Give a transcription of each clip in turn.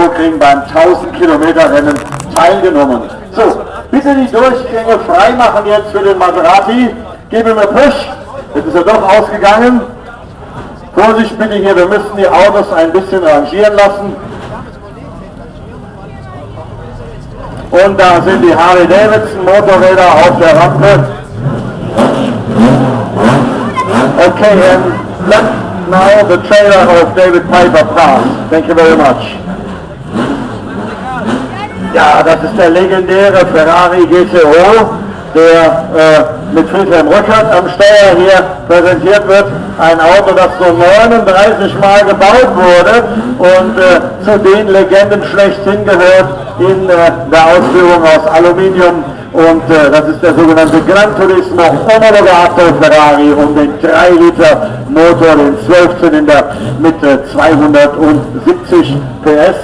Nürburgring beim 1000 Kilometer Rennen teilgenommen. So, bitte die Durchgänge frei machen jetzt für den Maserati. Gebe mir Push. Jetzt ist er doch ausgegangen. Vorsicht bitte hier, wir müssen die Autos ein bisschen rangieren lassen. Und da sind die Harley Davidson Motorräder auf der Rampe. Okay, and let now the trailer of David Piper pass. Thank you very much. Ja, das ist der legendäre Ferrari GTO, der mit Friedhelm Rückert am Steuer hier präsentiert wird. Ein Auto, das so 39 Mal gebaut wurde und zu den Legenden schlechthin gehört in der Ausführung aus Aluminium. Und das ist der sogenannte Gran Turismo Omologato Ferrari um den 3 Liter Motor, den 12-Zylinder mit 270 PS.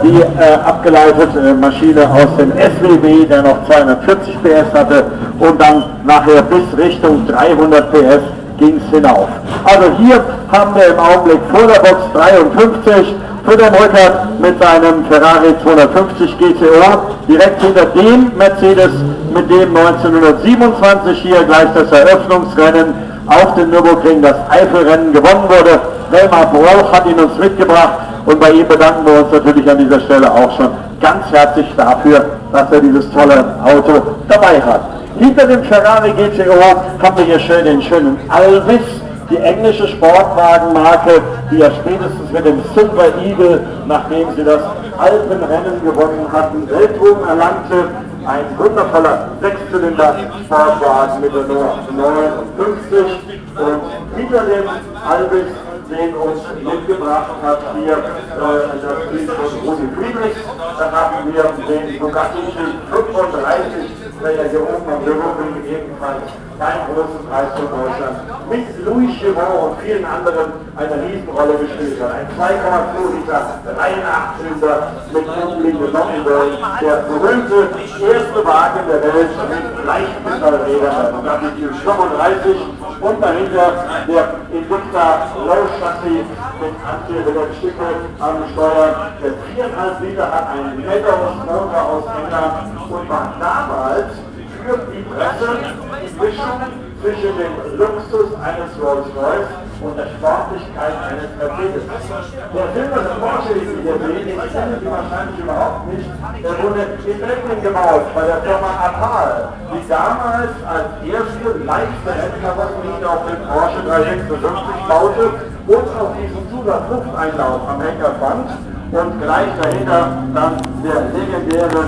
Die abgeleitete Maschine aus dem SWB, der noch 240 PS hatte und dann nachher bis Richtung 300 PS ging es hinauf. Also hier haben wir im Augenblick vor der Box 53 Friedhelm Rückert mit seinem Ferrari 250 GTO, direkt hinter dem Mercedes, mit dem 1927 hier gleich das Eröffnungsrennen auf dem Nürburgring, das Eifelrennen gewonnen wurde. Elmar Brauch hat ihn uns mitgebracht. Und bei ihm bedanken wir uns natürlich an dieser Stelle auch schon ganz herzlich dafür, dass er dieses tolle Auto dabei hat. Hinter dem Ferrari GTO haben wir hier schön den schönen Alvis, die englische Sportwagenmarke, die ja spätestens mit dem Silver Eagle, nachdem sie das Alpenrennen gewonnen hatten, Weltruhm erlangte. Ein wundervoller 6-Zylinder-Sportwagen mit der Nummer 59 und hinter dem Alvis, den uns mitgebracht hat hier das Bild von Rudi Friedrichs. Dann haben wir den Bugatti 35, der ja hier oben am Nürburgring ebenfalls einen großen Preis von Deutschland mit Louis Chiron und vielen anderen eine Riesenrolle gespielt hat. Ein 2,2 Liter 3,8-Zylinder mit umliegenden Nockenwellen, der berühmte erste Wagen der Welt mit Leichtmetallrädern, der Bugatti 35 und dahinter der Invicta Low Chassis mit Anti-Räderstücke am Steuer. Der 4,5 Liter hat einen Meadows-Motor aus England und war damals für die Presse die Mischung zwischen dem Luxus eines Rolls-Royce und der Sportlichkeit eines Mercedes. Der Silber Porsche, den Sie hier sehen, den kennen Sie wahrscheinlich überhaupt nicht. Der wurde in Belgien gebaut bei der Firma Apal, die damals als erste leichte Rennkarosserie auf den Porsche 356 baute und auch diesen Zusatzlufteinlauf am Henker fand. Und gleich dahinter dann der legendäre